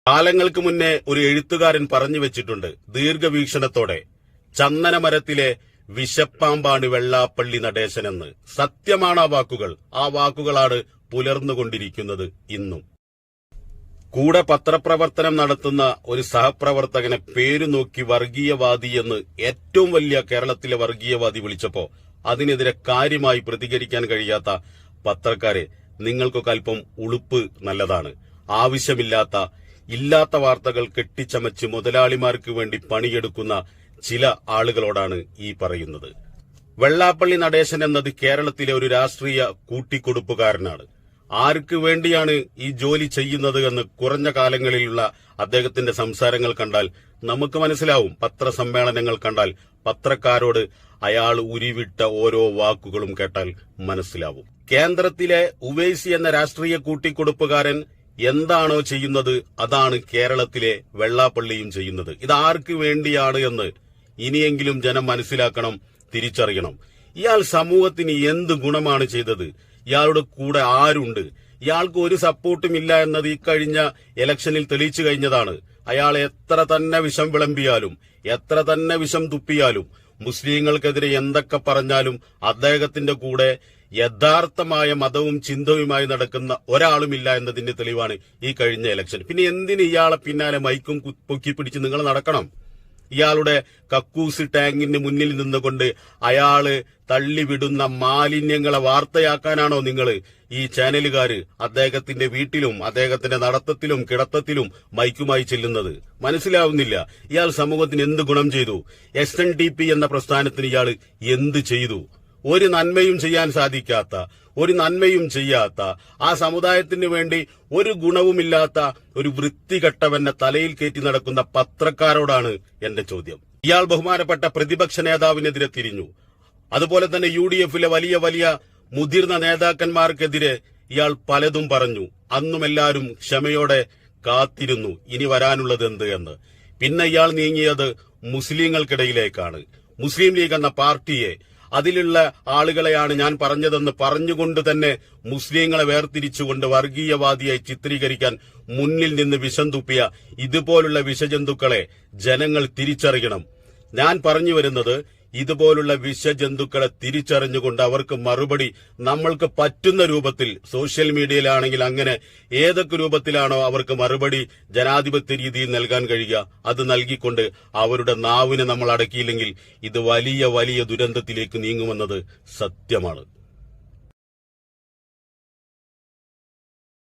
കാലങ്ങൾക്ക് മുന്നേ ഒരു എഴുത്തുകാരൻ പറഞ്ഞു വെച്ചിട്ടുണ്ട് ദീർഘവീക്ഷണത്തോടെ, ചന്ദനമരത്തിലെ വിഷപ്പാമ്പാണ് വെള്ളാപ്പള്ളി നടേശനെന്ന്. സത്യമാണ് ആ വാക്കുകളാണ് പുലർന്നുകൊണ്ടിരിക്കുന്നത് ഇന്നും. കൂടെ പത്രപ്രവർത്തനം നടത്തുന്ന ഒരു സഹപ്രവർത്തകനെ പേരു നോക്കി വർഗീയവാദി എന്ന് ഏറ്റവും വലിയ കേരളത്തിലെ വർഗീയവാദി വിളിച്ചപ്പോ അതിനെതിരെ കാര്യമായി പ്രതികരിക്കാൻ കഴിയാത്ത പത്രക്കാരെ, നിങ്ങൾക്കൊക്കെ അല്പം ഉളുപ്പ് നല്ലതാണ്. ഇല്ലാത്ത വാർത്തകൾ കെട്ടിച്ചമച്ച് മുതലാളിമാർക്ക് വേണ്ടി പണിയെടുക്കുന്ന ചില ആളുകളോടാണ് ഈ പറയുന്നത്. വെള്ളാപ്പള്ളി നടേശൻ എന്നത് കേരളത്തിലെ ഒരു രാഷ്ട്രീയ കൂട്ടിക്കൊടുപ്പുകാരനാണ്. ആർക്ക് വേണ്ടിയാണ് ഈ ജോലി ചെയ്യുന്നത് എന്ന് കുറഞ്ഞ കാലങ്ങളിലുള്ള അദ്ദേഹത്തിന്റെ സംസാരങ്ങൾ കണ്ടാൽ നമുക്ക് മനസ്സിലാവും. പത്രസമ്മേളനങ്ങൾ കണ്ടാൽ, പത്രക്കാരോട് അയാൾ ഉരുവിട്ട ഓരോ വാക്കുകളും കേട്ടാൽ മനസ്സിലാവും. കേന്ദ്രത്തിലെ ഉവൈസി എന്ന രാഷ്ട്രീയ കൂട്ടിക്കൊടുപ്പുകാരൻ എന്താണോ ചെയ്യുന്നത് അതാണ് കേരളത്തിലെ വെള്ളാപ്പള്ളിയും ചെയ്യുന്നത്. ഇതാർക്ക് വേണ്ടിയാണ് എന്ന് ഇനിയെങ്കിലും ജനം മനസ്സിലാക്കണം, തിരിച്ചറിയണം. ഇയാൾ സമൂഹത്തിന് എന്ത് ഗുണമാണ് ചെയ്തത്? ഇയാളുടെ കൂടെ ആരുണ്ട്? ഇയാൾക്ക് ഒരു സപ്പോർട്ടും ഇല്ല എന്നത് ഈ കഴിഞ്ഞ ഇലക്ഷനിൽ തെളിയിച്ചു കഴിഞ്ഞതാണ്. അയാൾ എത്ര തന്നെ വിഷം വിളമ്പിയാലും, എത്ര തന്നെ വിഷം തുപ്പിയാലും, മുസ്ലിങ്ങൾക്കെതിരെ എന്തൊക്കെ പറഞ്ഞാലും അദ്ദേഹത്തിന്റെ കൂടെ യഥാർത്ഥമായ മതവും ചിന്തവുമായി നടക്കുന്ന ഒരാളുമില്ല എന്നതിന്റെ തെളിവാണ് ഈ കഴിഞ്ഞ ഇലക്ഷൻ. പിന്നെ എന്തിന് ഇയാളെ പിന്നാലെ മൈക്കും പൊക്കിപ്പിടിച്ച് നിങ്ങൾ നടക്കണം? ഇയാളുടെ കക്കൂസ് ടാങ്കിന് മുന്നിൽ നിന്നുകൊണ്ട് അയാള് തള്ളിവിടുന്ന മാലിന്യങ്ങളെ വാർത്തയാക്കാനാണോ നിങ്ങൾ ഈ ചാനലുകാര് അദ്ദേഹത്തിന്റെ വീട്ടിലും അദ്ദേഹത്തിന്റെ നടത്തത്തിലും കിടത്തത്തിലും മൈക്കുമായി ചെല്ലുന്നത്? മനസ്സിലാവുന്നില്ല. ഇയാൾ സമൂഹത്തിന് എന്ത് ഗുണം ചെയ്തു? SNDP എന്ന പ്രസ്ഥാനത്തിന് ഇയാൾ എന്ത് ചെയ്തു? ഒരു നന്മയും ചെയ്യാൻ സാധിക്കാത്ത, ഒരു നന്മയും ചെയ്യാത്ത, ആ സമുദായത്തിന് വേണ്ടി ഒരു ഗുണവുമില്ലാത്ത ഒരു വൃത്തികെട്ടവന്റെ തലയിൽ കയറ്റി നടക്കുന്ന പത്രക്കാരോടാണ് എന്റെ ചോദ്യം. ഇയാൾ ബഹുമാനപ്പെട്ട പ്രതിപക്ഷ നേതാവിനെതിരെ തിരിഞ്ഞു. അതുപോലെ തന്നെ UDF-ലെ വലിയ മുതിർന്ന നേതാക്കന്മാർക്കെതിരെ ഇയാൾ പലതും പറഞ്ഞു. അന്നും എല്ലാവരും ക്ഷമയോടെ കാത്തിരുന്നു ഇനി വരാനുള്ളത് എന്ത് എന്ന്. പിന്നെ ഇയാൾ നീങ്ങിയത് മുസ്ലിങ്ങൾക്കിടയിലേക്കാണ്. മുസ്ലിം ലീഗ് എന്ന പാർട്ടിയെ, അതിലുള്ള ആളുകളെയാണ് ഞാൻ പറഞ്ഞതെന്ന് പറഞ്ഞുകൊണ്ട് തന്നെ മുസ്ലിങ്ങളെ വേർതിരിച്ചുകൊണ്ട് വർഗീയവാദിയായി ചിത്രീകരിക്കാൻ മുന്നിൽ നിന്ന് വിഷം തുപ്പിയ ഇതുപോലുള്ള വിഷജന്തുക്കളെ ജനങ്ങൾ തിരിച്ചറിയണം. ഞാൻ പറഞ്ഞു വരുന്നത്, ഇതുപോലുള്ള വിഷജന്തുക്കളെ തിരിച്ചറിഞ്ഞുകൊണ്ട് അവർക്ക് മറുപടി നമ്മൾക്ക് പറ്റുന്ന രൂപത്തിൽ, സോഷ്യൽ മീഡിയയിലാണെങ്കിൽ അങ്ങനെ ഏതൊക്കെ രൂപത്തിലാണോ അവർക്ക് മറുപടി ജനാധിപത്യ രീതിയിൽ നൽകാൻ കഴിയുക അത് നൽകിക്കൊണ്ട് അവരുടെ നാവിനെ നമ്മൾ അടക്കിയില്ലെങ്കിൽ ഇത് വലിയ ദുരന്തത്തിലേക്ക് നീങ്ങുമെന്നത് സത്യമാണ്.